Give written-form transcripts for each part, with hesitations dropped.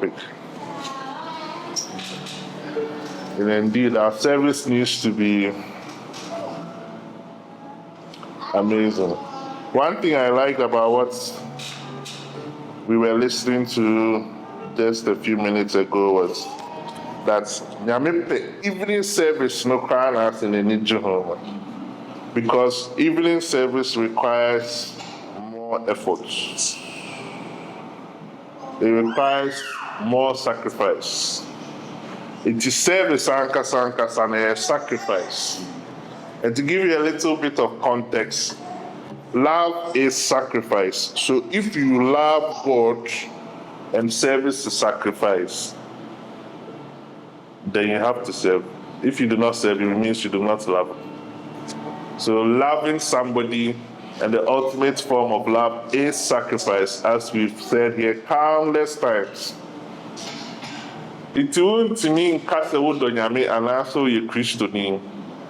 topic. And indeed, our service needs to be amazing. One thing I liked about what we were listening to just a few minutes ago was that evening service no crown us in the Jehovah, because evening service requires more effort. It requires more sacrifice. It is service and a sacrifice. And to give you a little bit of context, love is sacrifice. So if you love God and service is sacrifice, then you have to serve. If you do not serve, it means you do not love. So loving somebody, and the ultimate form of love is sacrifice, as we've said here countless times. It won't mean Kasewudonyame and also you Christian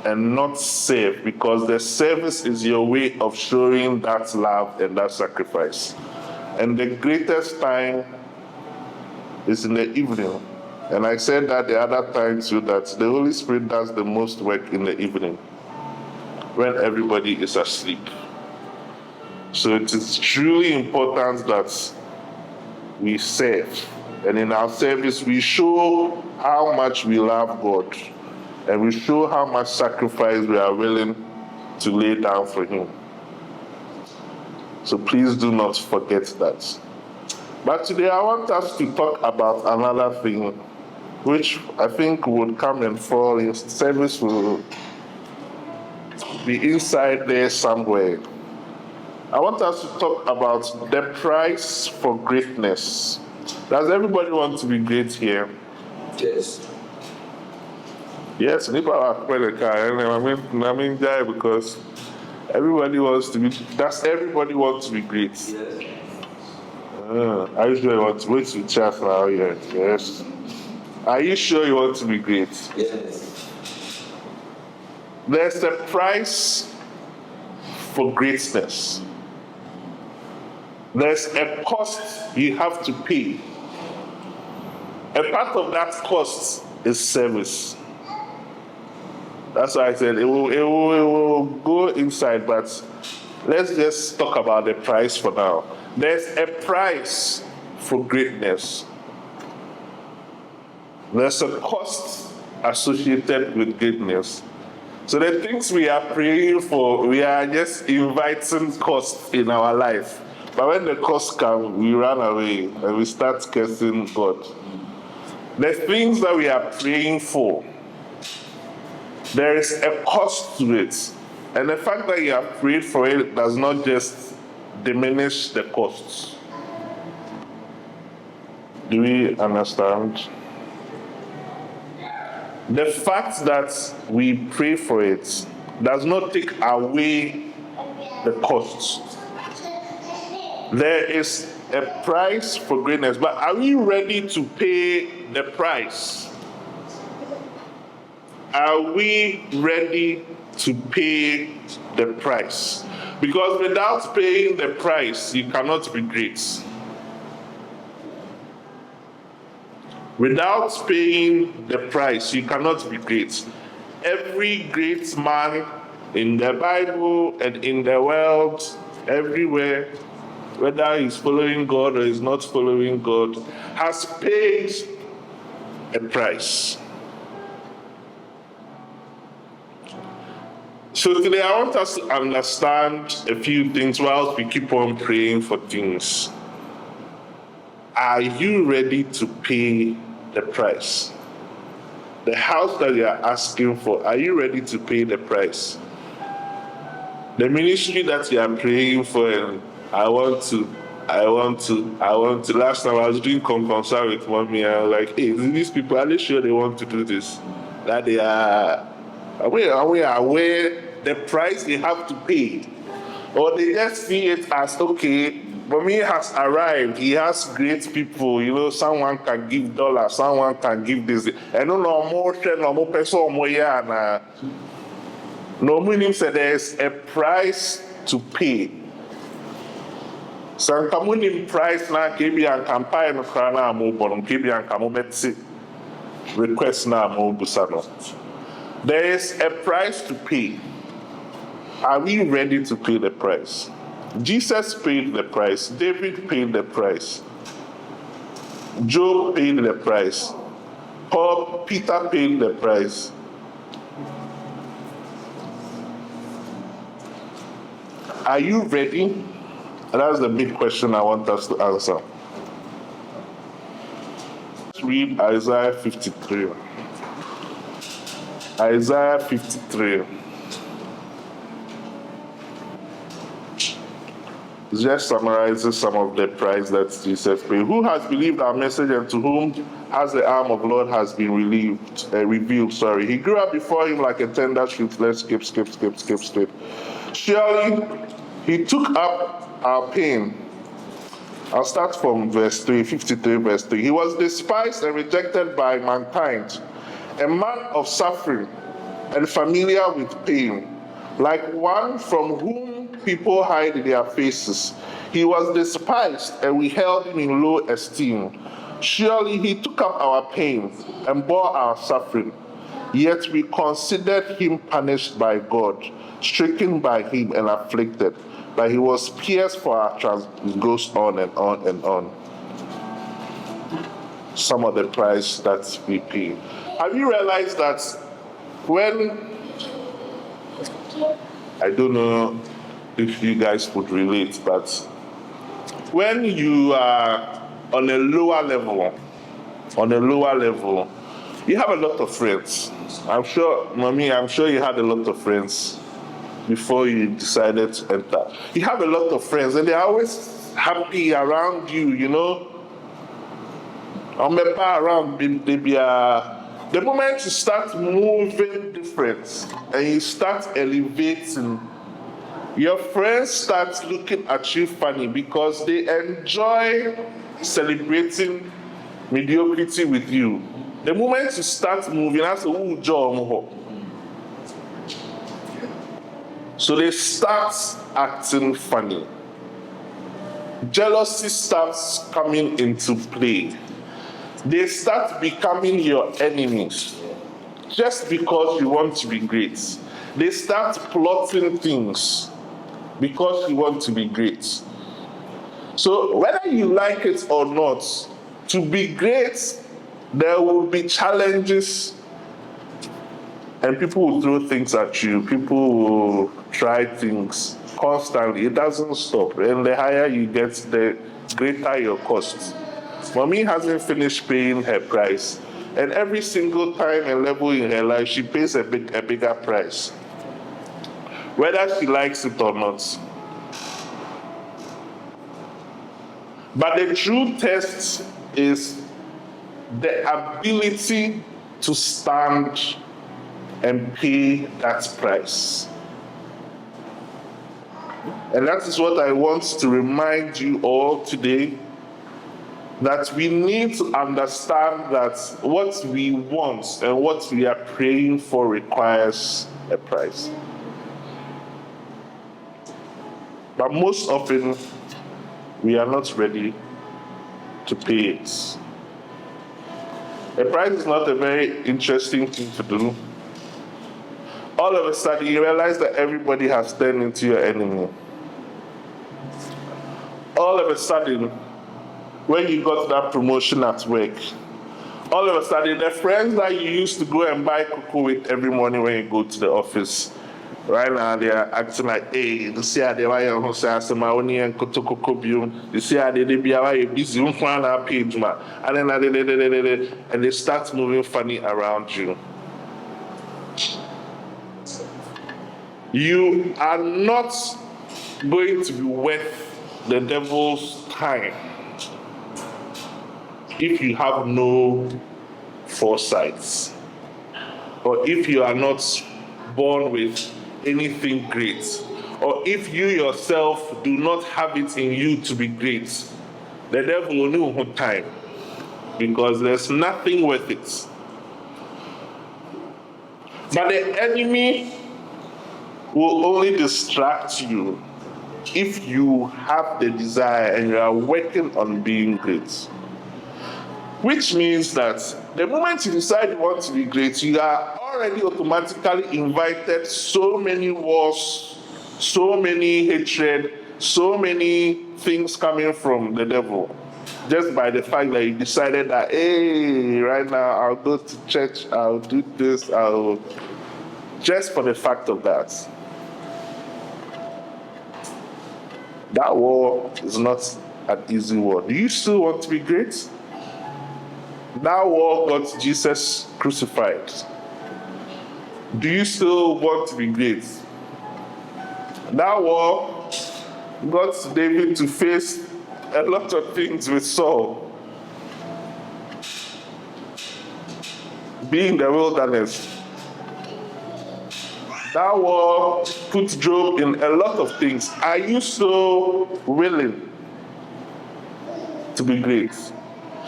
and not serve, because the service is your way of showing that love and that sacrifice. And the greatest time is in the evening. And I said that the other time too, that the Holy Spirit does the most work in the evening, when everybody is asleep. So it is truly important that we serve. And in our service, we show how much we love God. And we show how much sacrifice we are willing to lay down for Him. So please do not forget that. But today I want us to talk about another thing, which I think would come and fall in service, will be inside there somewhere. I want us to talk about the price for greatness. Does everybody want to be great here? Yes. Yes, people are quite I mean, because everybody wants to be. Does everybody want to be great? Yes. Are you sure you want to wait to chat now? Yes. Are you sure you want to be great? Yes. There's a price for greatness. There's a cost you have to pay. A part of that cost is service. That's why I said it will go inside, but let's just talk about the price for now. There's a price for greatness. There's a cost associated with greatness. So the things we are praying for, we are just inviting costs in our life. But when the costs come, we run away and we start cursing God. The things that we are praying for, there is a cost to it. And the fact that you have prayed for it does not just diminish the costs. Do we understand? The fact that we pray for it does not take away the costs. There is a price for greatness, but are we ready to pay the price? Are we ready to pay the price? Because without paying the price, you cannot be great. Without paying the price, you cannot be great. Every great man in the Bible and in the world, everywhere, whether he's following God or he's not following God, has paid a price. So today I want us to understand a few things whilst we keep on praying for things. Are you ready to pay the price? The house that you are asking for, are you ready to pay the price? The ministry that you are praying for, and I want to. Last time I was doing conference with mommy, I was like, hey, these people, are they sure they want to do this? That they are we aware the price they have to pay? Or they just see it as, okay, Mommy has arrived. He has great people. Someone can give dollars, someone can give this. And no more person more yeah. No meaning said there's a price to pay. Sɛ nka monim price na anka ebi anka mpae no koraa na a mobɔ no nka ebi anka mobɛte request na a mobusa no. There is a price to pay. Are we ready to pay the price? Jesus paid the price. David paid the price. Job paid the price. Peter paid the price. Are you ready? That's the big question I want us to answer. Let's read Isaiah 53. Isaiah 53. Just summarizes some of the price that Jesus paid. Who has believed our message, and to whom has the arm of the Lord has been revealed? Sorry. He grew up before him like a tender shoot. Let's skip. Surely he took up our pain. I'll start from verse 3, 53 verse 3. He was despised and rejected by mankind, a man of suffering and familiar with pain, like one from whom people hide their faces. He was despised, and we held him in low esteem. Surely he took up our pain and bore our suffering, yet we considered him punished by God, stricken by him and afflicted. But he was pierced for our transgressions. Goes on and on and on. Some of the price that we pay. Have you realized that when, I don't know if you guys would relate, but when you are on a lower level, you have a lot of friends. I'm sure you had a lot of friends before you decided to enter. You have a lot of friends, and they're always happy around you, you know. Around the moment you start moving different and you start elevating, your friends start looking at you funny because they enjoy celebrating mediocrity with you. The moment you start moving, that's a job. So they start acting funny. Jealousy starts coming into play. They start becoming your enemies just because you want to be great. They start plotting things because you want to be great. So whether you like it or not, to be great, there will be challenges, and people will throw things at you. People will try things constantly. It doesn't stop. And the higher you get, the greater your costs. Mommy hasn't finished paying her price. And every single time and level in her life, she pays a bigger price, whether she likes it or not. But the true test is the ability to stand and pay that price. And that is what I want to remind you all today, that we need to understand that what we want and what we are praying for requires a price. But most often, we are not ready to pay it. A price is not a very interesting thing to do. All of a sudden, you realize that everybody has turned into your enemy. All of a sudden, when you got that promotion at work, all of a sudden, the friends that you used to go and buy cocoa with every morning when you go to the office, right now they are acting like, hey, you see how they are on Sasamani and Kotokobium, you see how they be busy on our page, and then and they start moving funny around you. You are not going to be worth the devil's time if you have no foresight, or if you are not born with anything great, or if you yourself do not have it in you to be great. The devil will know time, because there's nothing worth it. But the enemy will only distract you if you have the desire and you are working on being great. Which means that the moment you decide you want to be great, you are already automatically invited so many wars, so many hatred, so many things coming from the devil. Just by the fact that you decided that, hey, right now I'll go to church, I'll do this, just for the fact of that. That war is not an easy war. Do you still want to be great? That war got Jesus crucified. Do you still want to be great? That war got David to face a lot of things with Saul. Be in the wilderness. That war put Job in a lot of things. Are you so willing to be great?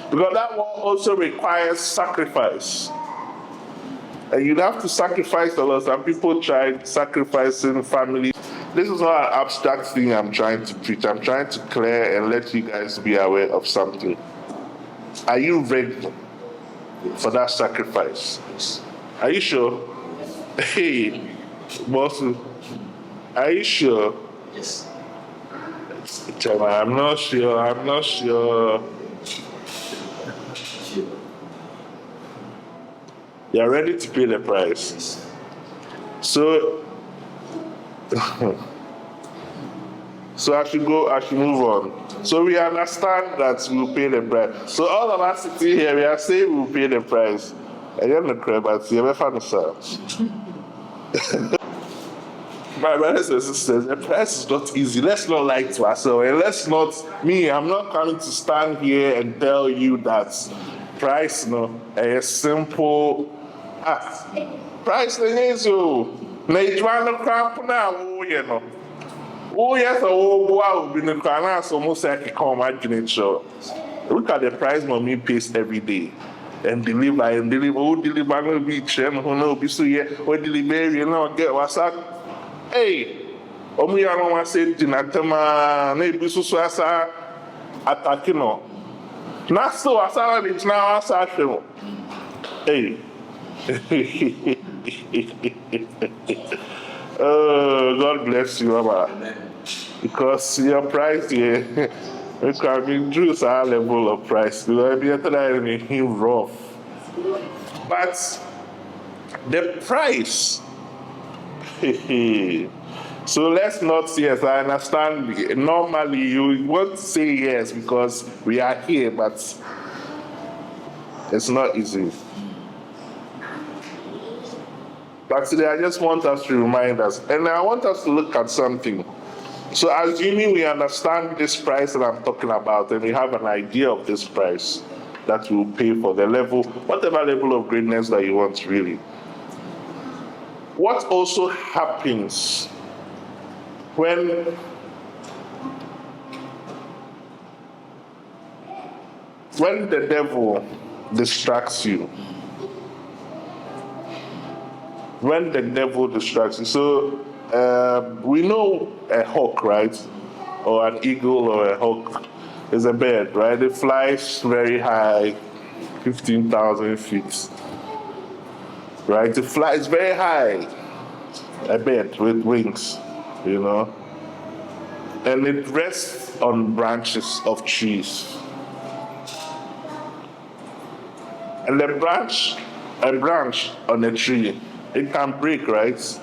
Because that war also requires sacrifice. And you'd have to sacrifice a lot. Some people tried sacrificing family. This is not an abstract thing I'm trying to preach. I'm trying to clear and let you guys be aware of something. Are you ready for that sacrifice? Are you sure? Hey, boss, are you sure? Yes. Chama, I'm not sure. Sure. You're ready to pay the price. Yes. So, I should move on. So we understand that we'll pay the price. So all of us sitting here, we are saying we'll pay the price. I am not cry, but you ever found yourself? My brothers and sisters, the price is not easy. Let's not lie to ourselves. And I'm not coming to stand here and tell you that price, a simple price is you. Na ijwana cramp na you know. Oh yes, wow, been the corner so most I can come imagine show. Look at the price mommy pays every day. And deliver, oh deliver no be chen, who no be so yeah, or deliver, you know, get what's up. Hey, Omi I don't want to say Dinatema, maybe so asa attacking no. Not so asa it's now asa. Hey. Oh, God bless you, Mama. Amen. Because your price here, we can reduce our level of price. Because we are trying him rough. But the price, so let's not say yes, I understand. Normally you want to say yes because we are here, but it's not easy. But today I just want us to remind us, and I want us to look at something. So assuming we understand this price that I'm talking about, and we have an idea of this price that we'll pay for the level, whatever level of greatness that you want really. What also happens when the devil distracts you? When the devil distracts you. So we know a hawk, right? Or an eagle or a hawk is a bird, right? It flies very high, 15,000 feet. Right? It flies very high. A bird with wings, you know. And it rests on branches of trees. And a branch on a tree, it can break, right?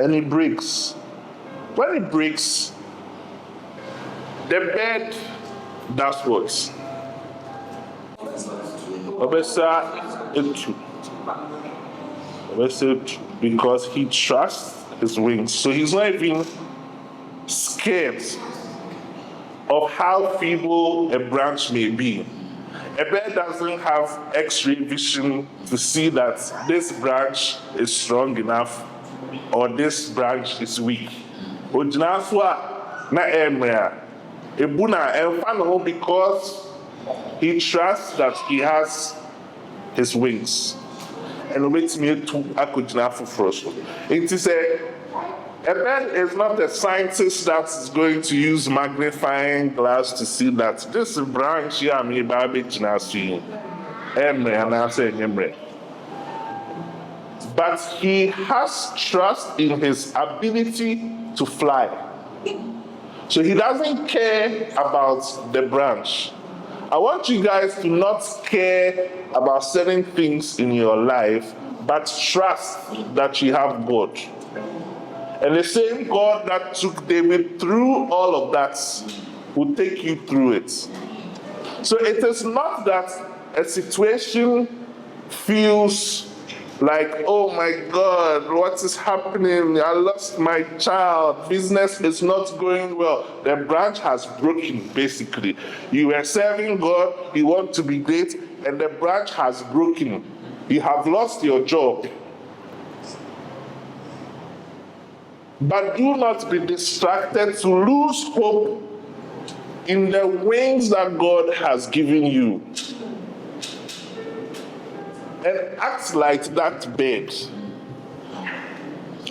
And it breaks. When it breaks, the bird does what? Because he trusts his wings. So he's not even scared of how feeble a branch may be. A bird doesn't have X-ray vision to see that this branch is strong enough or this branch is weak. Because he trusts that he has his wings. And waits me to akugyina foforɔ so. It is A bird is not a scientist that is going to use magnifying glass to see that this branch here may be but he has trust in his ability to fly. So he doesn't care about the branch. I want you guys to not care about certain things in your life, but trust that you have God. And the same God that took David through all of that will take you through it. So it is not that a situation feels like, oh my God, what is happening? I lost my child. Business is not going well. The branch has broken, basically. You were serving God, you want to be great, and the branch has broken. You have lost your job. But do not be distracted to lose hope in the wings that God has given you. And act like that bird.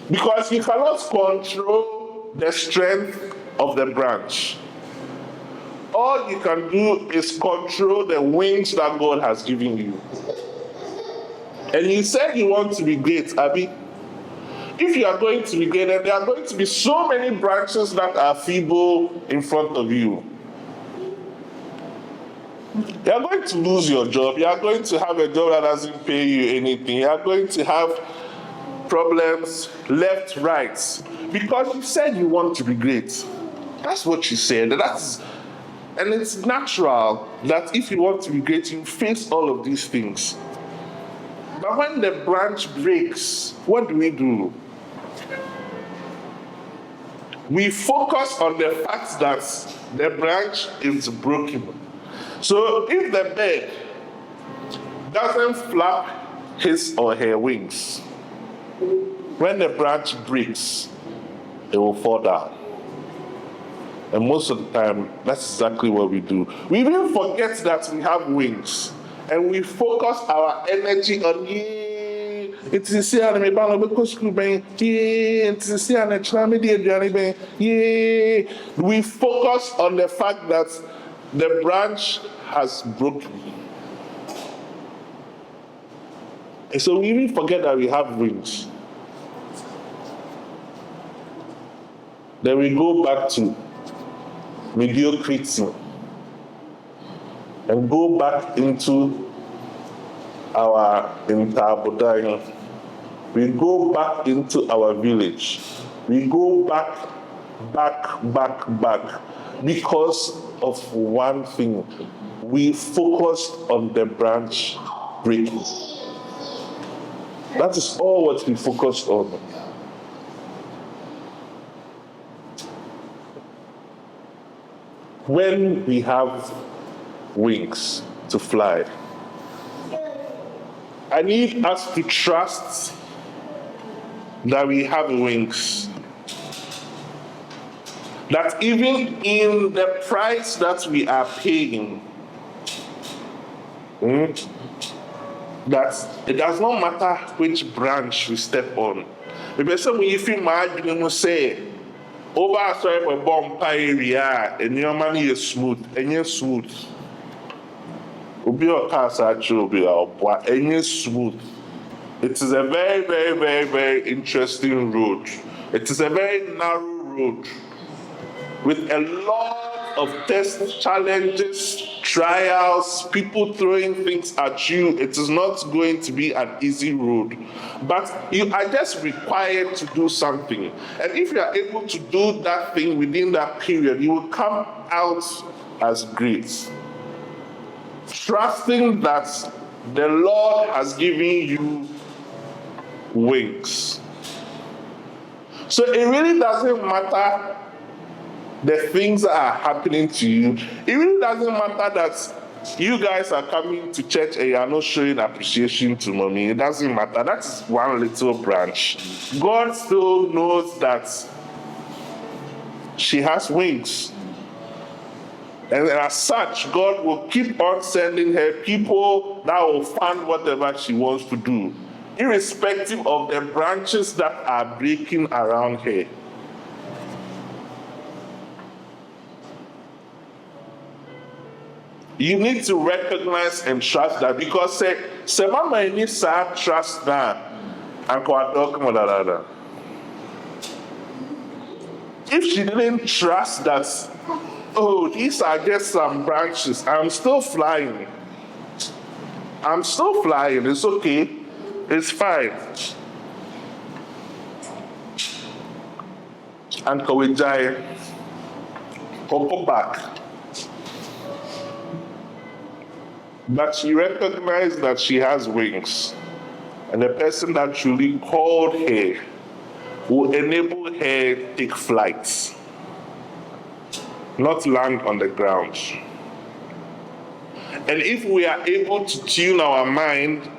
Because you cannot control the strength of the branch. All you can do is control the wings that God has given you. And you said you want to be great, Abby. If you are going to be great, then there are going to be so many branches that are feeble in front of you. You are going to lose your job. You are going to have a job that doesn't pay you anything. You are going to have problems left, right. Because you said you want to be great. That's what you said. And it's natural that if you want to be great, you face all of these things. But when the branch breaks, what do? We focus on the fact that the branch is broken. So if the bird doesn't flap his or her wings, when the branch breaks, it will fall down. And most of the time, that's exactly what we do. We even forget that we have wings, and we focus our energy on it is here and we focus on the fact that the branch has broken. And so we even forget that we have wings. Then we go back to mediocrity and go back into our Intabodai. We go back into our village. We go back because of one thing. We focused on the branch breaking. That is all what we focused on. When we have wings to fly, I need us to trust that we have wings. That even in the price that we are paying, that it does not matter which branch we step on. Maybe some if you imagine say, over a sort of a bomb area, and your money is smooth, and you're smooth. Ubi or Casa will be and you're smooth. It is a very, very, very, very interesting road. It is a very narrow road with a lot of tests, challenges, trials, people throwing things at you. It is not going to be an easy road. But you are just required to do something. And if you are able to do that thing within that period, you will come out as great. Trusting that the Lord has given you wings. So it really doesn't matter the things that are happening to you. It really doesn't matter that you guys are coming to church and you are not showing appreciation to mommy. It doesn't matter. That is one little branch. God still knows that she has wings. And as such, God will keep on sending her people that will fund whatever she wants to do, irrespective of the branches that are breaking around her. You need to recognize and trust that, because say mama needs to trust that and go. If she didn't trust that, oh, these are just some branches, I'm still flying. It's okay. It's fine. And Kawajai, go back. But she recognized that she has wings. And the person that truly called her will enable her to take flight, not land on the ground. And if we are able to tune our mind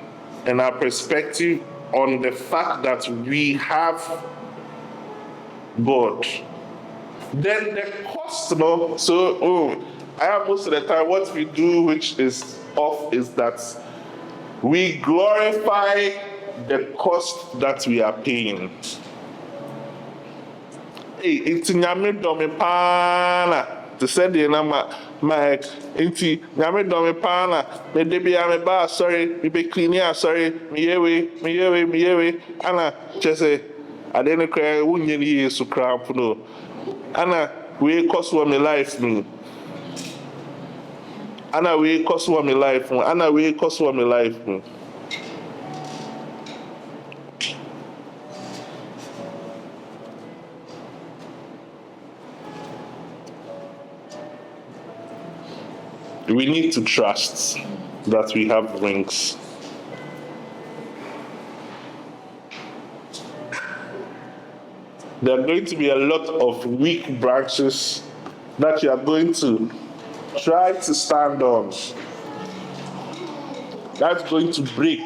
and our perspective on the fact that we have God, then the cost, I have most of the time what we do, which is off, is that we glorify the cost that we are paying. Hey, it's nyame dome pana to send the number Mike into nyame dome pana me debi ame ba sorry me be clean ya sorry me yewe ana chese adene kra wunye ni Yesu cramp no ana we cost me life no ana we cost me life no. We need to trust that we have wings. There are going to be a lot of weak branches that you are going to try to stand on. That's going to break.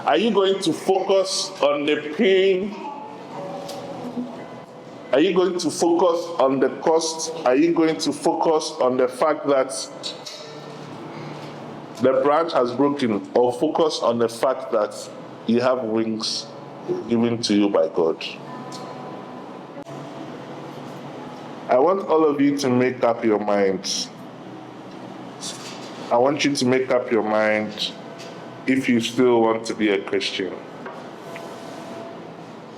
Are you going to focus on the pain? Are you going to focus on the cost? Are you going to focus on the fact that the branch has broken, or focus on the fact that you have wings given to you by God? I want all of you to make up your minds. I want you to make up your mind if you still want to be a Christian.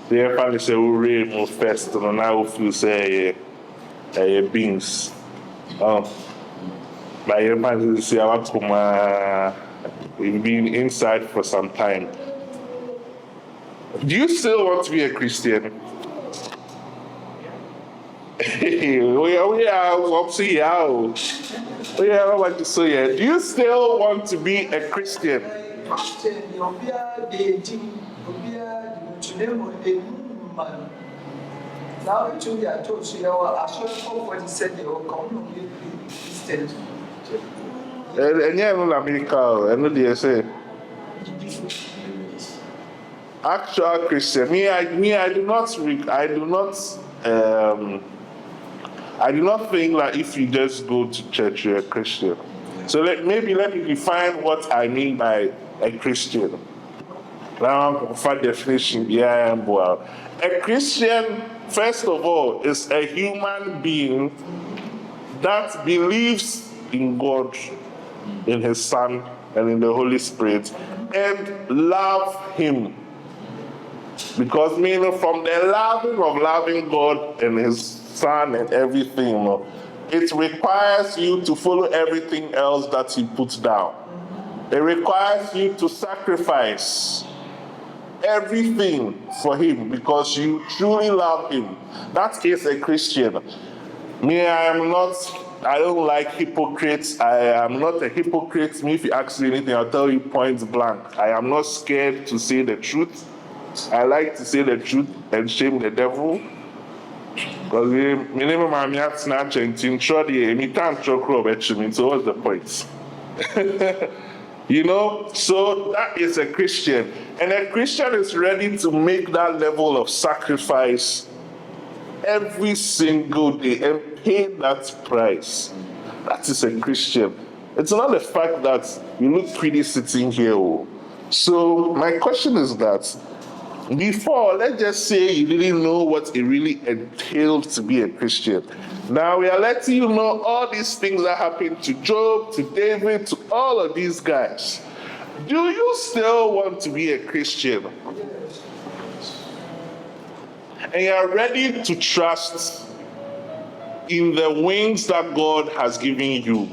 The family say we read more first, and now we say beings. My family say we've been inside for some time. Do you still want to be a Christian? We are upsy out. We are what to say. Do you still want to be a Christian? Now actually I told you I saw what he said they will come Christians. And yeah, no America, and no say. Actual Christian. I do not think that if you just go to church, you're a Christian. So let me define what I mean by a Christian. Now, for definition, yeah, well, a Christian, first of all, is a human being that believes in God, in His Son, and in the Holy Spirit, and love Him. Because meaning from the loving God and His Son and everything, it requires you to follow everything else that He puts down. It requires you to sacrifice everything for Him because you truly love Him. That is a Christian. I don't like hypocrites. I am not a hypocrite. If you ask me anything, I'll tell you point blank. I am not scared to say the truth. I like to say the truth and shame the devil. Because my name is Mamiat Snatch and Tintrodi, and so what's the point? So that is a Christian. And a Christian is ready to make that level of sacrifice every single day and pay that price. That is a Christian. It's not the fact that you look pretty sitting here. So my question is that, Before, let's just say you didn't know what it really entailed to be a Christian. Now we are letting you know all these things that happened to Job, to David, to all of these guys. Do you still want to be a Christian? And you are ready to trust in the wings that God has given you.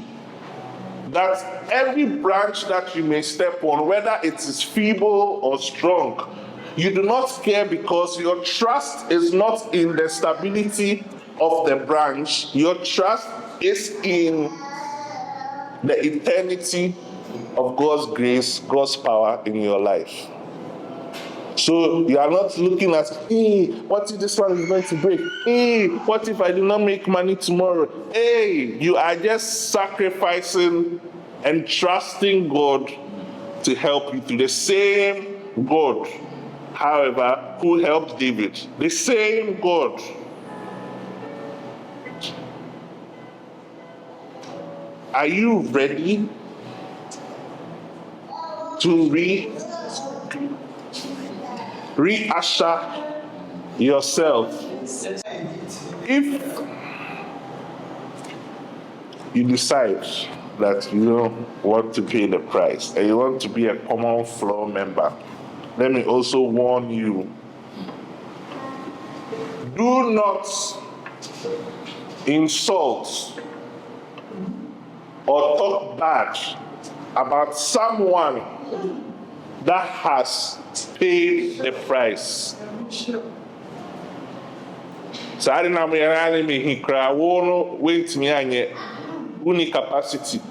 That every branch that you may step on, whether it is feeble or strong, you do not care because your trust is not in the stability of the branch. Your trust is in the eternity of God's grace, God's power in your life. So you are not looking at, hey, what if this one is going to break? Hey, what if I do not make money tomorrow? Hey, you are just sacrificing and trusting God to help you through. The same God, however, who helped David. The same God. Are you ready to reassure yourself? If you decide that you don't want to pay the price and you want to be a common floor member, let me also warn you, do not insult or talk bad about someone that has paid the price. So I didn't have he cry, wait me anye, uni capacity,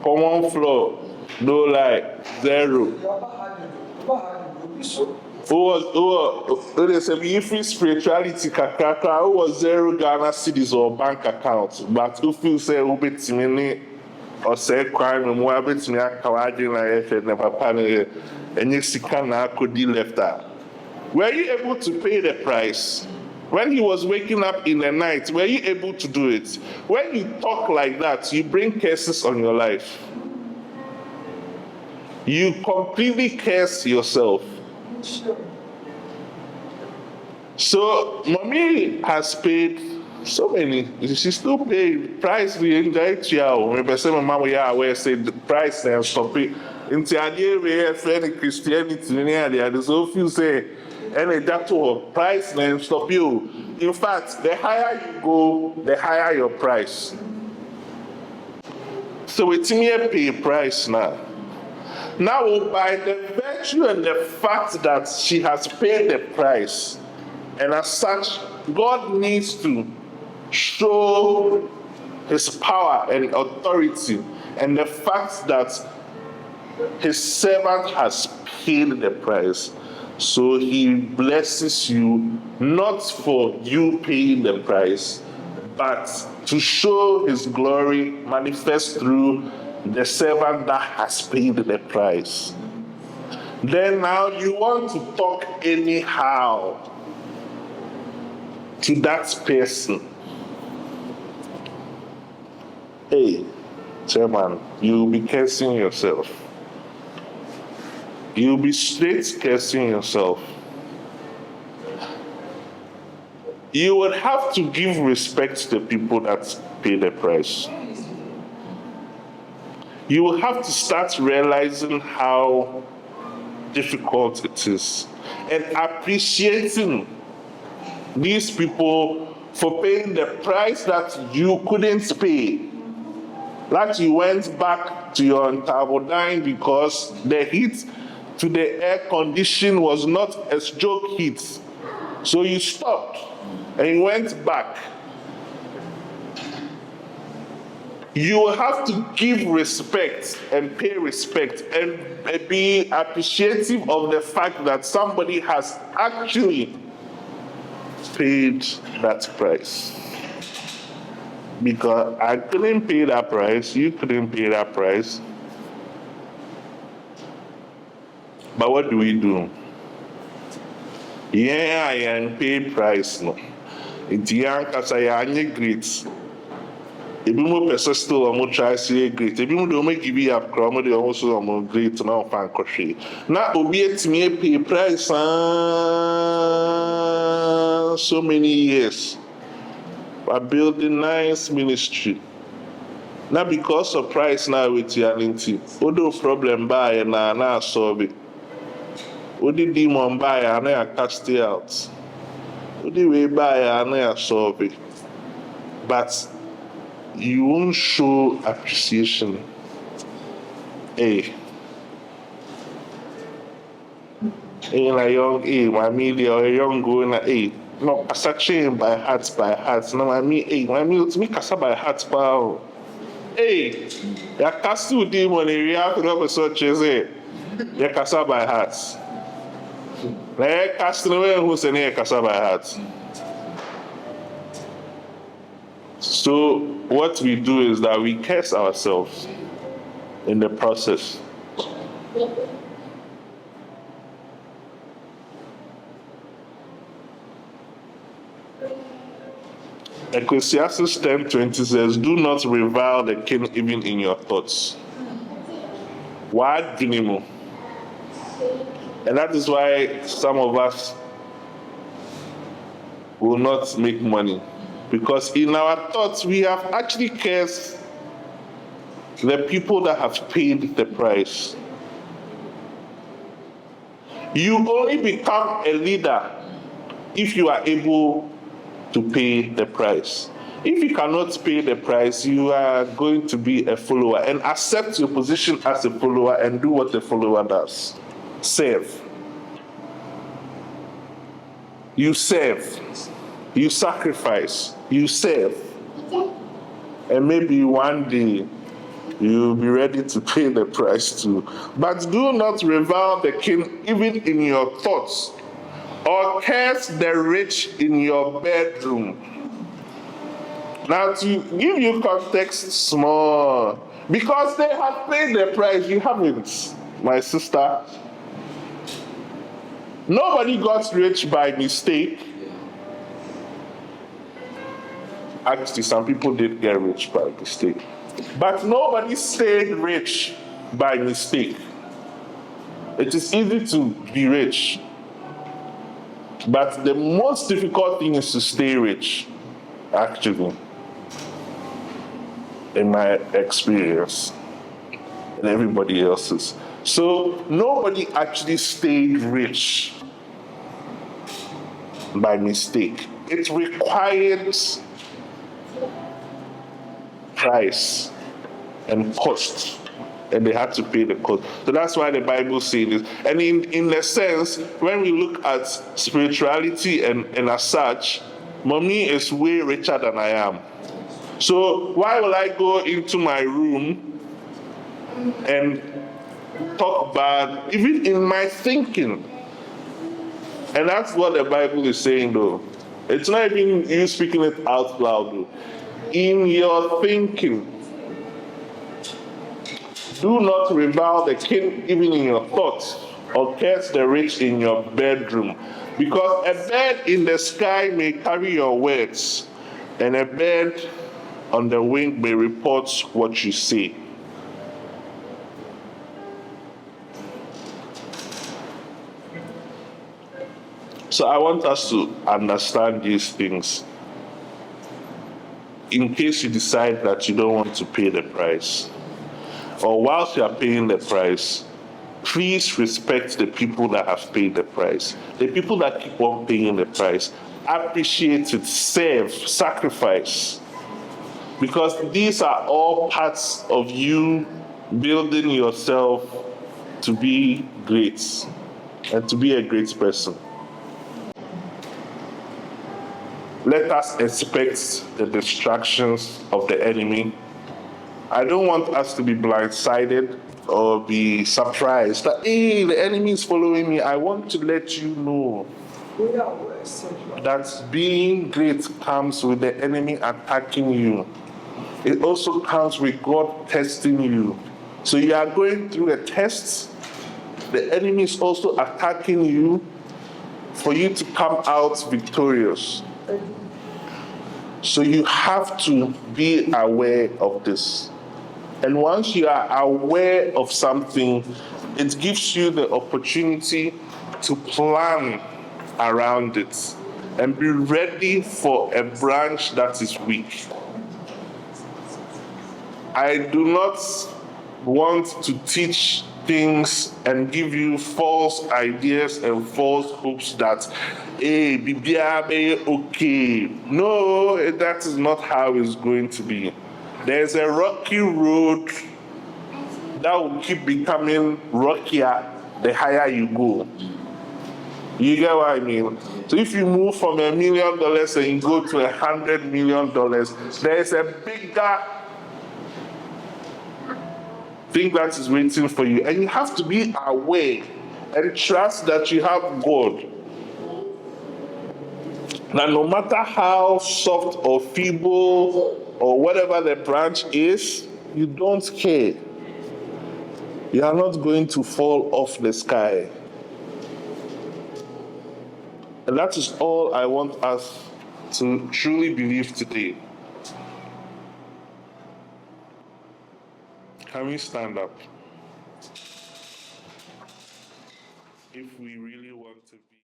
common floor, no like zero. Who they say if spirituality kakaka, who was 0 Ghana cedis or bank account, but who feel say who bet me or say crime and more bet me a kawaji na efe na papa and you sika na kodi left out. Were you able to pay the price? When he was waking up in the night, were you able to do it? When you talk like that, you bring curses on your life. You completely curse yourself. So, mommy has paid so many. She still paid price. We enjoy it. Maybe some mama where say the price and stop it. In the idea we have any Christianity in there, there's so few say any that price and stop you. In fact, the higher you go, the higher your price. So it's me pay price now. Now, by the virtue and the fact that she has paid the price, and as such, God needs to show his power and authority, and the fact that his servant has paid the price. So he blesses you, not for you paying the price, but to show his glory manifest through the servant that has paid the price. Then now you want to talk anyhow to that person. Hey, chairman, you'll be cursing yourself. You'll be straight cursing yourself. You would have to give respect to the people that pay the price. You will have to start realizing how difficult it is and appreciating these people for paying the price that you couldn't pay. That you went back to your Ntabo because the heat to the air condition was not a stroke heat. So you stopped and you went back. You will have to give respect and pay respect and be appreciative of the fact that somebody has actually paid that price. Because I couldn't pay that price, you couldn't pay that price. But what do? Yeah, I pay price no. It's young because I am great. Ebi mo person still omo try say great. Ebi mo dey make give you up crowd, mo dey almost omo great na fan koshe. Na obi etimi pay price so many years. By building nice ministry. Now because of price now with reality, odo problem buy na solve it. Odi demon buy na cast it out. Odi way buy na solve it. But you won't show appreciation. Hey, like young, my media or young going hey. No, kasa chain by heart. No, my me, it's me kasa by heart, pal. Hey, ya kasa u demon area to no so cheze. Ya kasa by heart. Na ya kasa no way who say ya kasa by heart. So what we do is that we curse ourselves in the process. Ecclesiastes 10:20 says, do not revile the king even in your thoughts. Why dinimo? And that is why some of us will not make money. Because in our thoughts, we have actually cursed the people that have paid the price. You only become a leader if you are able to pay the price. If you cannot pay the price, you are going to be a follower and accept your position as a follower and do what the follower does. Serve. You serve. You sacrifice. You serve. And maybe one day you'll be ready to pay the price too. But do not revile the king even in your thoughts, or curse the rich in your bedroom. Now, to give you context small, because they have paid the price, you haven't, my sister. Nobody got rich by mistake. Actually, some people did get rich by mistake. But nobody stayed rich by mistake. It is easy to be rich. But the most difficult thing is to stay rich, actually, in my experience, and everybody else's. So nobody actually stayed rich by mistake. It requires price and cost, and they had to pay the cost. So that's why the Bible says this. And in a sense, when we look at spirituality and as such, mommy is way richer than I am. So why will I go into my room and talk bad, even in my thinking? And that's what the Bible is saying though. It's not even you speaking it out loud though. In your thinking, do not revile the king even in your thoughts, or curse the rich in your bedroom. Because a bird in the sky may carry your words, and a bird on the wing may report what you say. So I want us to understand these things. In case you decide that you don't want to pay the price, or whilst you are paying the price, please respect the people that have paid the price. The people that keep on paying the price, appreciate it, serve, sacrifice. Because these are all parts of you building yourself to be great and to be a great person. Let us expect the distractions of the enemy. I don't want us to be blindsided or be surprised that, hey, the enemy is following me. I want to let you know that being great comes with the enemy attacking you. It also comes with God testing you. So you are going through a test. The enemy is also attacking you for you to come out victorious. So you have to be aware of this. And once you are aware of something, it gives you the opportunity to plan around it and be ready for a branch that is weak. I do not want to teach things and give you false ideas and false hopes that, hey, BBA, okay. No, that is not how it's going to be. There's a rocky road that will keep becoming rockier the higher you go. You get what I mean? So if you move from $1 million and you go to $100 million, there's a bigger thing that is waiting for you. And you have to be aware and trust that you have God. Now, no matter how soft or feeble or whatever the branch is, you don't care. You are not going to fall off the sky. And that is all I want us to truly believe today. Can we stand up? If we really want to be.